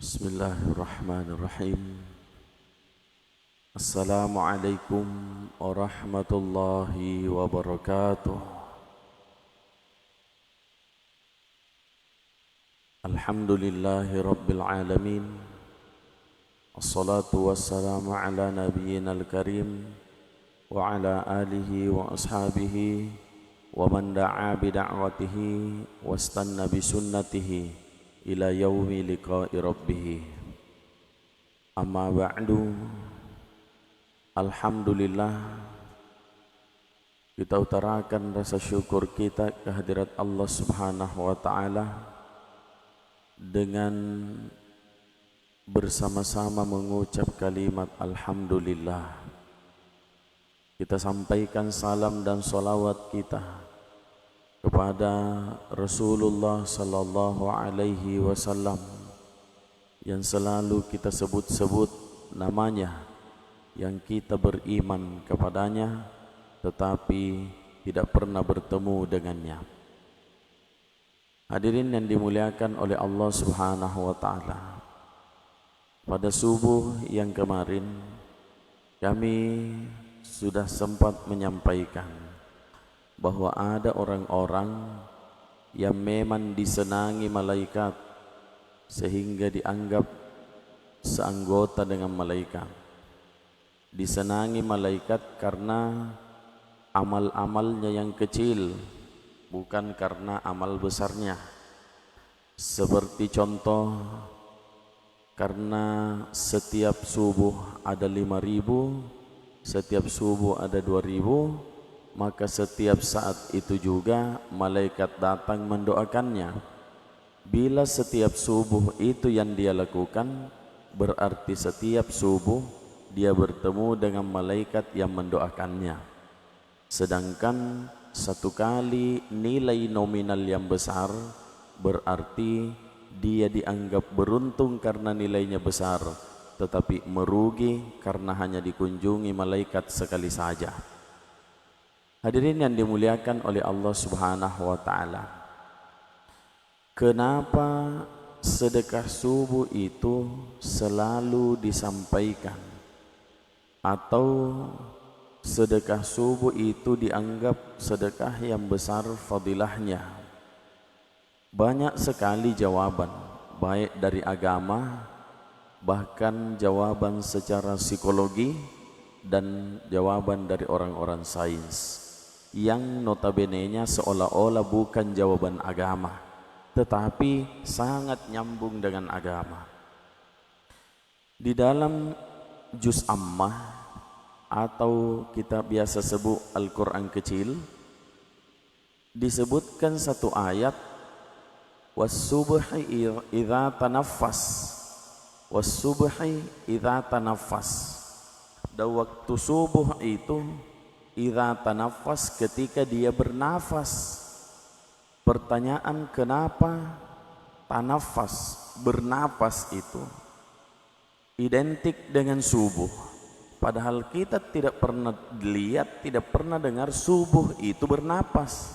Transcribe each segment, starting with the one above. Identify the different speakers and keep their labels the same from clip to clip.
Speaker 1: Bismillahirrahmanirrahim. Assalamualaikum warahmatullahi wabarakatuh. Alhamdulillahi rabbil alamin. Assalatu wassalamu ala nabiyyinal karim wa ala alihi wa ashabihi wa man da'a bida'watihi wastanna bisunnatihi ila yaumi liqa'i rabbih. Amma ba'du. Alhamdulillah, kita utarakan rasa syukur kita kehadirat Allah Subhanahu wa taala dengan bersama-sama mengucap kalimat alhamdulillah. Kita sampaikan salam dan salawat kita kepada Rasulullah sallallahu alaihi wasallam yang selalu kita sebut-sebut namanya, yang kita beriman kepadanya tetapi tidak pernah bertemu dengannya. Hadirin yang dimuliakan oleh Allah Subhanahu wa taala, pada subuh yang kemarin kami sudah sempat menyampaikan bahwa ada orang-orang yang memang disenangi malaikat sehingga dianggap seanggota dengan malaikat. Disenangi malaikat karena amal-amalnya yang kecil, bukan karena amal besarnya. Seperti contoh, karena setiap subuh ada 5.000, setiap subuh ada 2.000, maka setiap saat itu juga malaikat datang mendoakannya. Bila setiap subuh itu yang dia lakukan, berarti setiap subuh dia bertemu dengan malaikat yang mendoakannya. Sedangkan satu kali nilai nominal yang besar, berarti dia dianggap beruntung karena nilainya besar, tetapi merugi karena hanya dikunjungi malaikat sekali saja. Hadirin yang dimuliakan oleh Allah Subhanahu wa taala, kenapa sedekah subuh itu selalu disampaikan atau sedekah subuh itu dianggap sedekah yang besar fadilahnya? Banyak sekali jawaban, baik dari agama, bahkan jawaban secara psikologi dan jawaban dari orang-orang sains, yang notabene-nya seolah-olah bukan jawaban agama, tetapi sangat nyambung dengan agama. Di dalam juz ammah atau kita biasa sebut Al-Quran kecil, disebutkan satu ayat, was-subhi idza tanaffas, was-subhi idza tanaffas. Dan waktu subuh itu idza tanaffas, ketika dia bernafas. Pertanyaan, kenapa tanafas, bernafas itu identik dengan subuh? Padahal kita tidak pernah lihat, tidak pernah dengar subuh itu bernafas.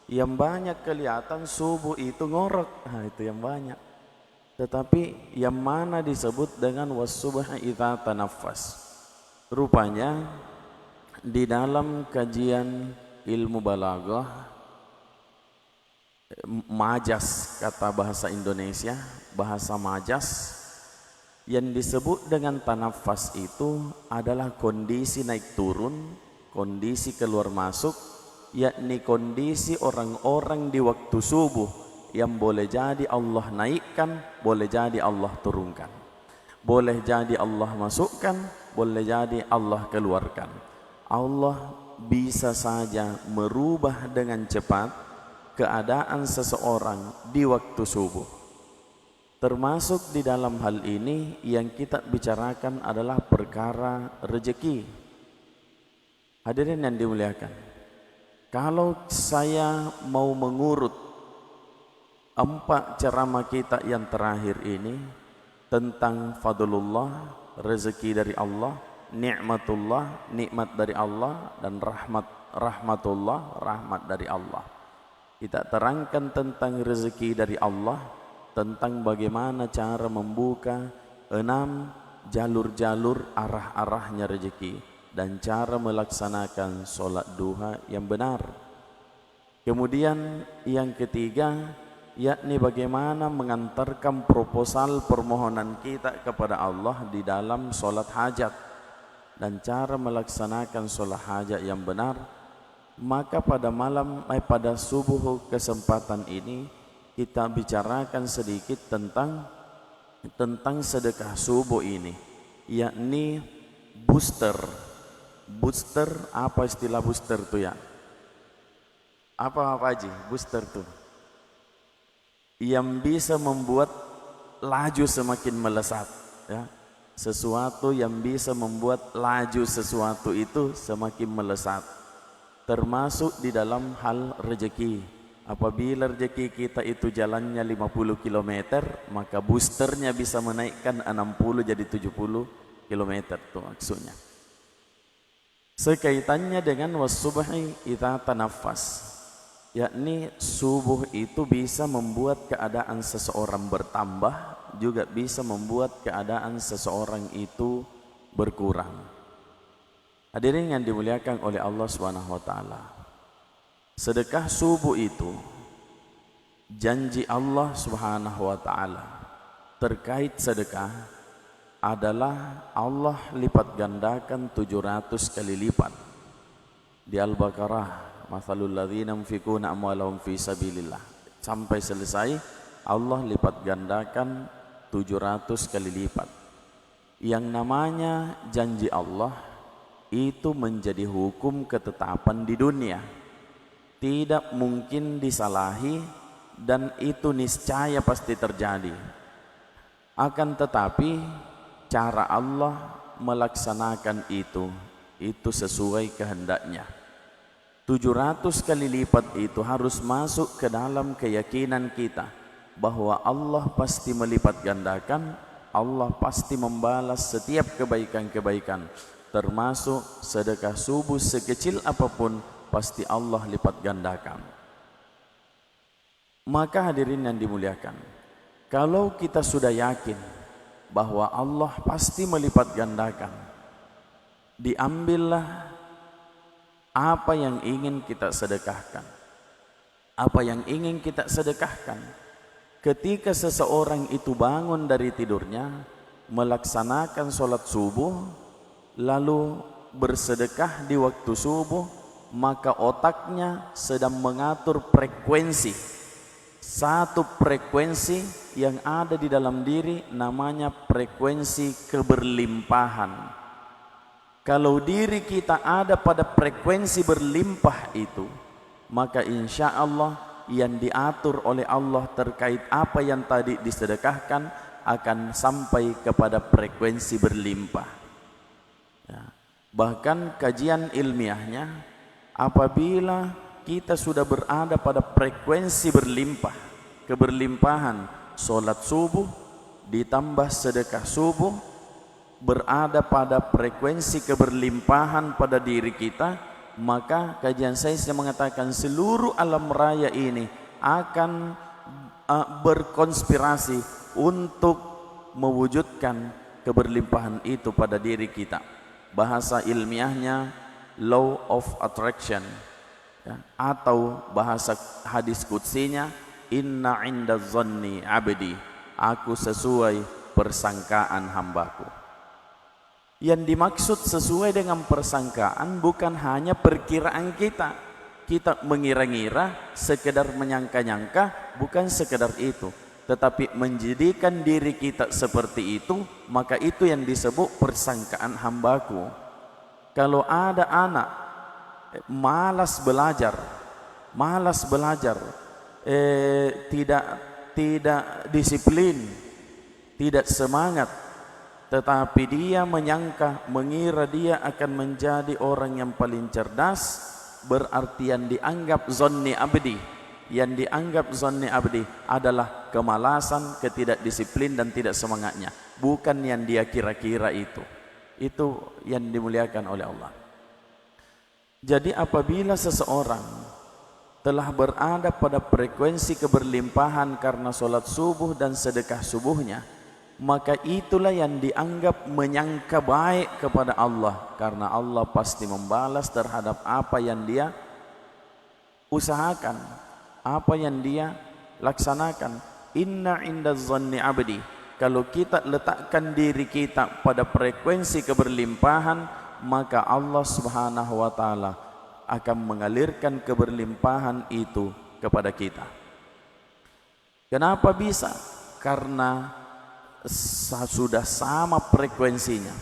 Speaker 1: Yang banyak kelihatan subuh itu ngorok, itu yang banyak. Tetapi yang mana disebut dengan was-subhi idza tanaffas? Rupanya di dalam kajian ilmu balaghah, majas, kata bahasa Indonesia, bahasa majas, yang disebut dengan tanafas itu adalah kondisi naik turun, kondisi keluar masuk, yakni kondisi orang-orang di waktu subuh yang boleh jadi Allah naikkan, boleh jadi Allah turunkan, boleh jadi Allah masukkan, boleh jadi Allah keluarkan. Allah bisa saja merubah dengan cepat keadaan seseorang di waktu subuh. Termasuk di dalam hal ini yang kita bicarakan adalah perkara rezeki. Hadirin yang dimuliakan, kalau saya mau mengurut 4 ceramah kita yang terakhir ini tentang fadlullah, rezeki dari Allah, nikmatullah, nikmat dari Allah, dan rahmatullah, rahmat dari Allah. Kita terangkan tentang rezeki dari Allah, tentang bagaimana cara membuka 6 jalur-jalur arah-arahnya rezeki dan cara melaksanakan sholat duha yang benar. Kemudian yang ketiga, yakni bagaimana mengantarkan proposal permohonan kita kepada Allah di dalam sholat hajat dan cara melaksanakan sholat hajat yang benar. Maka pada subuh kesempatan ini kita bicarakan sedikit tentang sedekah subuh ini, yakni booster. Booster, apa istilah booster tuh ya? Apa Haji? Booster tuh yang bisa membuat laju semakin melesat, ya. Sesuatu yang bisa membuat laju sesuatu itu semakin melesat, termasuk di dalam hal rezeki. Apabila rezeki kita itu jalannya 50 km, maka boosternya bisa menaikkan 60 jadi 70 km, itu maksudnya. Sekaitannya dengan wasubhi idza tanaffas, yakni subuh itu bisa membuat keadaan seseorang bertambah, juga bisa membuat keadaan seseorang itu berkurang. Hadirin yang dimuliakan oleh Allah Subhanahu wa taala, sedekah subuh itu janji Allah Subhanahu wa taala terkait sedekah adalah Allah lipat gandakan 700 kali lipat. Di Al-Baqarah, mathalul ladzina yunfikuna amwalahum fi sabilillah, sampai selesai Allah lipat gandakan 700 kali lipat. Yang namanya janji Allah itu menjadi hukum ketetapan di dunia, tidak mungkin disalahi dan itu niscaya pasti terjadi. Akan tetapi cara Allah melaksanakan itu sesuai kehendaknya. 700 kali lipat itu harus masuk ke dalam keyakinan kita bahwa Allah pasti melipat gandakan, Allah pasti membalas setiap kebaikan-kebaikan, termasuk sedekah subuh sekecil apapun pasti Allah lipat gandakan. Maka hadirin yang dimuliakan, kalau kita sudah yakin bahwa Allah pasti melipat gandakan, diambillah apa yang ingin kita sedekahkan. Apa yang ingin kita sedekahkan? Ketika seseorang itu bangun dari tidurnya, melaksanakan sholat subuh, lalu bersedekah di waktu subuh, maka otaknya sedang mengatur frekuensi. Satu frekuensi yang ada di dalam diri namanya frekuensi keberlimpahan. Kalau diri kita ada pada frekuensi berlimpah itu, maka insya Allah yang diatur oleh Allah terkait apa yang tadi disedekahkan akan sampai kepada frekuensi berlimpah. Ya. Bahkan kajian ilmiahnya, apabila kita sudah berada pada frekuensi berlimpah, keberlimpahan, sholat subuh ditambah sedekah subuh, berada pada frekuensi keberlimpahan pada diri kita, maka kajian sains mengatakan seluruh alam raya ini akan berkonspirasi untuk mewujudkan keberlimpahan itu pada diri kita. Bahasa ilmiahnya law of attraction, ya, atau bahasa hadis qudsinya inna inda zanni abdi, aku sesuai persangkaan hambaku. Yang dimaksud sesuai dengan persangkaan bukan hanya perkiraan kita. Kita mengira-ngira, sekedar menyangka-nyangka, bukan sekedar itu. Tetapi menjadikan diri kita seperti itu, maka itu yang disebut persangkaan hambaku. Kalau ada anak malas belajar, tidak disiplin, tidak semangat, tetapi dia mengira dia akan menjadi orang yang paling cerdas, berarti yang dianggap zonni abdi, adalah kemalasan, ketidakdisiplin dan tidak semangatnya, bukan yang dia kira-kira itu yang dimuliakan oleh Allah. Jadi apabila seseorang telah berada pada frekuensi keberlimpahan karena sholat subuh dan sedekah subuhnya, maka itulah yang dianggap menyangka baik kepada Allah, karena Allah pasti membalas terhadap apa yang dia usahakan, apa yang dia laksanakan. Inna inda zanni abdi, kalau kita letakkan diri kita pada frekuensi keberlimpahan, maka Allah Subhanahu wa taala akan mengalirkan keberlimpahan itu kepada kita. Kenapa bisa? Karena sudah sama frekuensinya.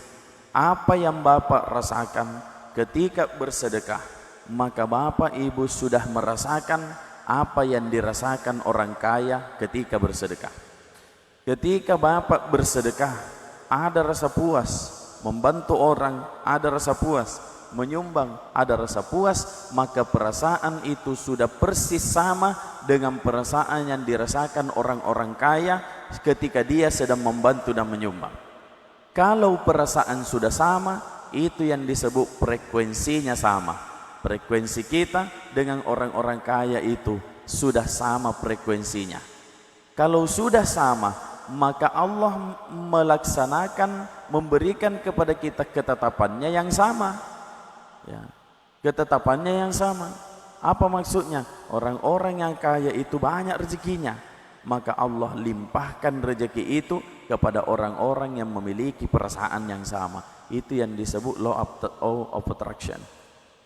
Speaker 1: Apa yang Bapak rasakan ketika bersedekah, maka Bapak Ibu sudah merasakan apa yang dirasakan orang kaya ketika bersedekah. Ketika Bapak bersedekah, ada rasa puas, membantu orang ada rasa puas, menyumbang ada rasa puas, maka perasaan itu sudah persis sama dengan perasaan yang dirasakan orang-orang kaya ketika dia sedang membantu dan menyumbang. Kalau perasaan sudah sama, itu yang disebut frekuensinya sama. Frekuensi kita dengan orang-orang kaya itu sudah sama frekuensinya. Kalau sudah sama, maka Allah melaksanakan, memberikan kepada kita ketetapannya yang sama. Ya, ketetapannya yang sama. Apa maksudnya? Orang-orang yang kaya itu banyak rezekinya, maka Allah limpahkan rezeki itu kepada orang-orang yang memiliki perasaan yang sama. Itu yang disebut law of attraction.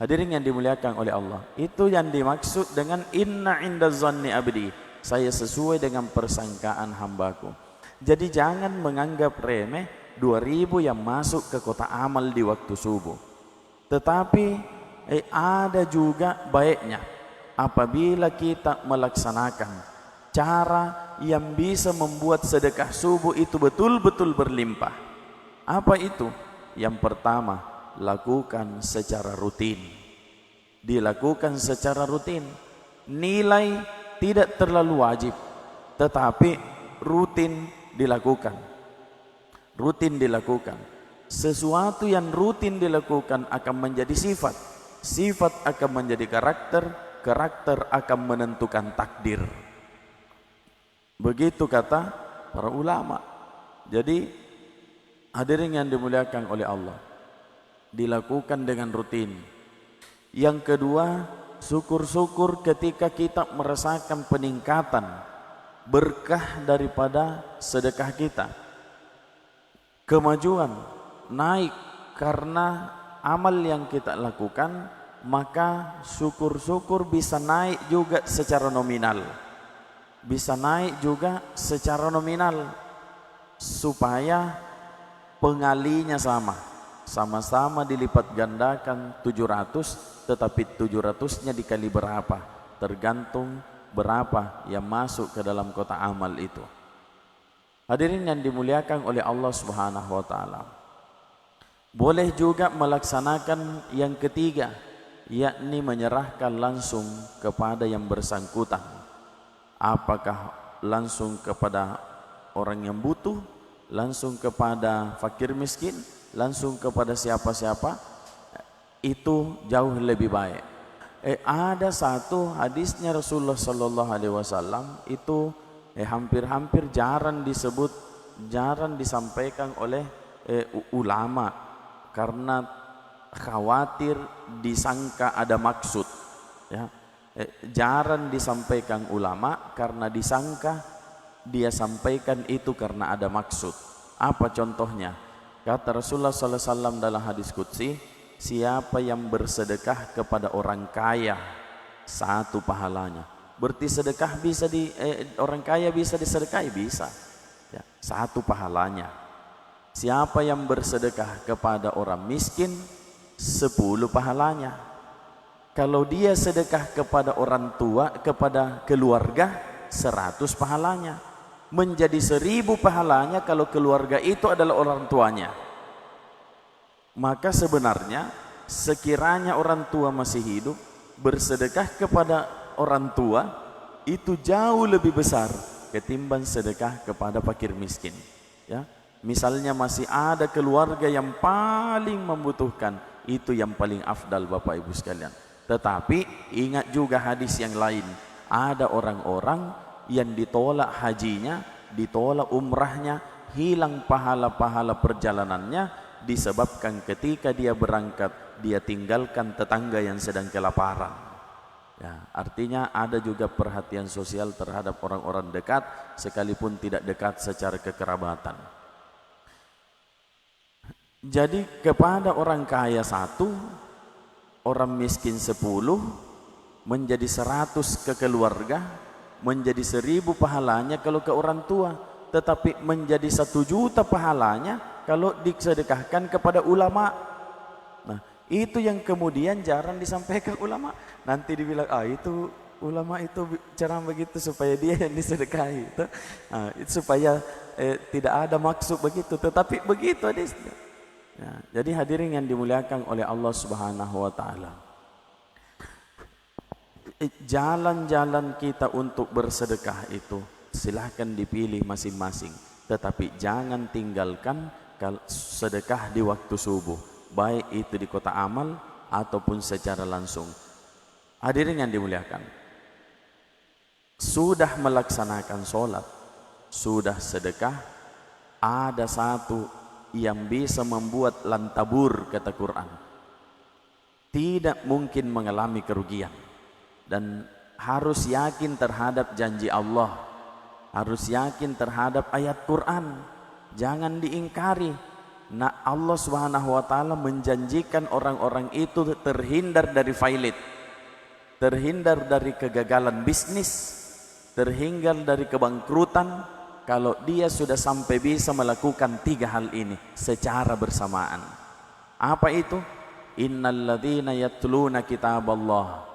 Speaker 1: Hadirin yang dimuliakan oleh Allah, itu yang dimaksud dengan inna inda zanni abdi, saya sesuai dengan persangkaan hambaku. Jadi jangan menganggap remeh 2000 yang masuk ke kota amal di waktu subuh. Tetapi ada juga baiknya apabila kita melaksanakan cara yang bisa membuat sedekah subuh itu betul-betul berlimpah. Apa itu? Yang pertama, lakukan secara rutin. Dilakukan secara rutin. Nilai tidak terlalu wajib, tetapi rutin dilakukan. Rutin dilakukan. Sesuatu yang rutin dilakukan akan menjadi sifat. Sifat akan menjadi karakter. Karakter akan menentukan takdir. Begitu kata para ulama. Jadi hadirin yang dimuliakan oleh Allah, dilakukan dengan rutin. Yang kedua, syukur-syukur ketika kita merasakan peningkatan berkah daripada sedekah kita, kemajuan, naik karena amal yang kita lakukan, maka syukur-syukur bisa naik juga secara nominal. Bisa naik juga secara nominal supaya pengalinya sama. Sama-sama dilipat gandakan 700, tetapi 700-nya dikali berapa? Tergantung berapa yang masuk ke dalam kotak amal itu. Hadirin yang dimuliakan oleh Allah Subhanahu wa taala. Boleh juga melaksanakan yang ketiga, yakni menyerahkan langsung kepada yang bersangkutan. Apakah langsung kepada orang yang butuh, langsung kepada fakir miskin, langsung kepada siapa-siapa, itu jauh lebih baik. Ada satu hadisnya Rasulullah sallallahu alaihi wasallam itu hampir-hampir jarang disebut, jarang disampaikan oleh ulama karena khawatir disangka ada maksud, ya. Jarang disampaikan ulama karena disangka dia sampaikan itu karena ada maksud. Apa contohnya? Kata Rasulullah sallallahu alaihi wasallam dalam hadis qudsi, siapa yang bersedekah kepada orang kaya, satu pahalanya. Berarti sedekah bisa orang kaya bisa disedekahi, bisa, ya, satu pahalanya. Siapa yang bersedekah kepada orang miskin, 10 pahalanya. Kalau dia sedekah kepada orang tua, kepada keluarga, 100 pahalanya. Menjadi 1000 pahalanya kalau keluarga itu adalah orang tuanya. Maka sebenarnya sekiranya orang tua masih hidup, bersedekah kepada orang tua itu jauh lebih besar ketimbang sedekah kepada fakir miskin, ya. Misalnya masih ada keluarga yang paling membutuhkan, itu yang paling afdal Bapak Ibu sekalian. Tetapi ingat juga hadis yang lain, ada orang-orang yang ditolak hajinya, ditolak umrahnya, hilang pahala-pahala perjalanannya disebabkan ketika dia berangkat dia tinggalkan tetangga yang sedang kelaparan. Ya, artinya ada juga perhatian sosial terhadap orang-orang dekat sekalipun tidak dekat secara kekerabatan. Jadi kepada orang kaya 1, orang miskin 10, menjadi 100 ke keluarga, menjadi 1000 pahalanya kalau ke orang tua, tetapi menjadi 1 juta pahalanya kalau disedekahkan kepada ulama. Nah, itu yang kemudian jarang disampaikan ulama. Nanti dibilang, itu ulama itu cara begitu supaya dia yang disedekahi. Itu supaya tidak ada maksud begitu, tetapi begitu hadisnya. Ya, jadi hadirin yang dimuliakan oleh Allah Subhanahu wa taala. Jalan-jalan kita untuk bersedekah itu silahkan dipilih masing-masing, tetapi jangan tinggalkan sedekah di waktu subuh, baik itu di kota amal ataupun secara langsung. Hadirin yang dimuliakan, sudah melaksanakan sholat, sudah sedekah, ada satu yang bisa membuat lantabur, kata Quran, tidak mungkin mengalami kerugian. Dan harus yakin terhadap janji Allah, harus yakin terhadap ayat Quran, jangan diingkari. Nah, Allah Subhanahu wa taala menjanjikan orang-orang itu terhindar dari failit, terhindar dari kegagalan bisnis, terhindar dari kebangkrutan kalau dia sudah sampai bisa melakukan 3 hal ini secara bersamaan. Apa itu? Innalladzina yatluna kitaballah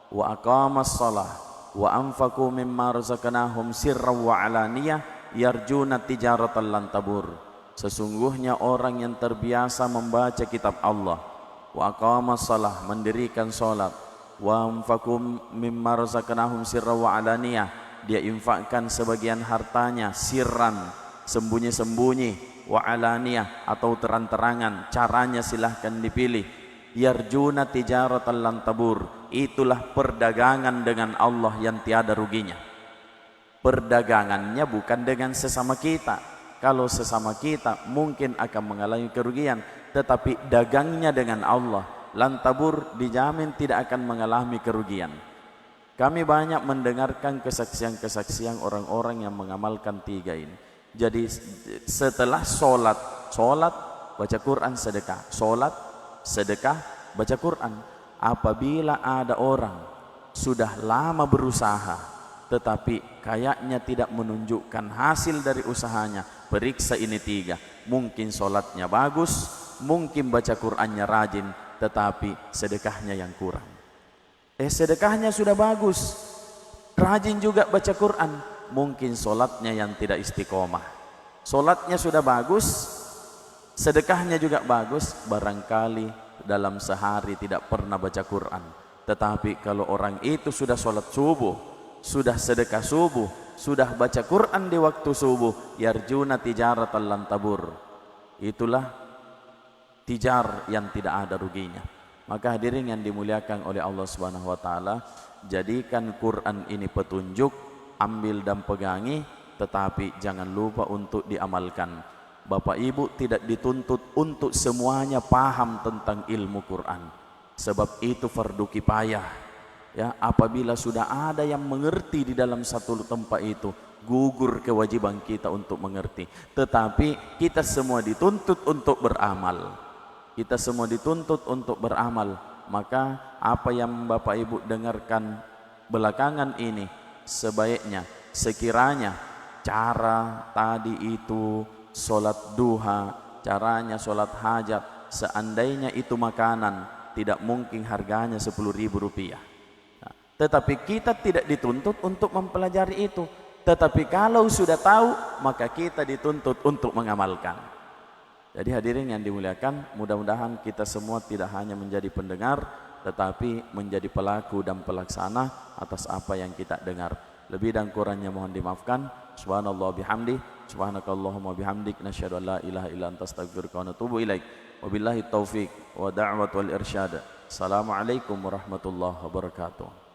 Speaker 1: wa aqamas shalah wa anfaqu mimma razaqnahum sirran wa alaniyah yarjuna tijaratan lan tabur. Sesungguhnya orang yang terbiasa membaca kitab Allah, wa aqamas shalah, mendirikan salat, wa anfaqu mimma razaqnahum sirran wa alaniyah, dia infakkan sebagian hartanya sirran, sembunyi-sembunyi, wa alaniyah, atau terang-terangan. Caranya silahkan dipilih. Yarjuna tijaratan lan tabur, itulah perdagangan dengan Allah yang tiada ruginya. Perdagangannya bukan dengan sesama kita. Kalau sesama kita mungkin akan mengalami kerugian, tetapi dagangnya dengan Allah, lan tabur, dijamin tidak akan mengalami kerugian. Kami banyak mendengarkan kesaksian-kesaksian orang-orang yang mengamalkan 3 ini. Jadi setelah sholat baca Quran, sedekah, sholat, sedekah, baca Quran. Apabila ada orang sudah lama berusaha tetapi kayaknya tidak menunjukkan hasil dari usahanya, periksa ini 3. Mungkin sholatnya bagus, mungkin baca Qurannya rajin, tetapi sedekahnya yang kurang. Sedekahnya sudah bagus, rajin juga baca Quran, mungkin solatnya yang tidak istiqomah. Solatnya sudah bagus, sedekahnya juga bagus, barangkali dalam sehari tidak pernah baca Quran. Tetapi kalau orang itu sudah solat subuh, sudah sedekah subuh, sudah baca Quran di waktu subuh, yarjuna tijaratan lan tabur, itulah tijar yang tidak ada ruginya. Maka hadirin yang dimuliakan oleh Allah Subhanahu wa taala, jadikan Quran ini petunjuk, ambil dan pegangi, tetapi jangan lupa untuk diamalkan. Bapak Ibu tidak dituntut untuk semuanya paham tentang ilmu Quran, sebab itu fardu kifayah. Ya, apabila sudah ada yang mengerti di dalam satu tempat itu, gugur kewajiban kita untuk mengerti. Tetapi kita semua dituntut untuk beramal. Kita semua dituntut untuk beramal. Maka apa yang Bapak Ibu dengarkan belakangan ini, sebaiknya sekiranya cara tadi itu sholat duha, caranya sholat hajat, seandainya itu makanan, tidak mungkin harganya 10.000 rupiah. Nah, tetapi kita tidak dituntut untuk mempelajari itu. Tetapi kalau sudah tahu, maka kita dituntut untuk mengamalkan. Jadi hadirin yang dimuliakan, mudah-mudahan kita semua tidak hanya menjadi pendengar, tetapi menjadi pelaku dan pelaksana atas apa yang kita dengar. Lebih dan kurangnya mohon dimaafkan. Subhanallah bihamdi, subhanakallahumma bihamdik, nasyhadu an la ilaha illa anta astaghfiruka wa natubu ilaik. Wabillahi taufik wa da'wat wal irsyad. Assalamualaikum warahmatullahi wabarakatuh.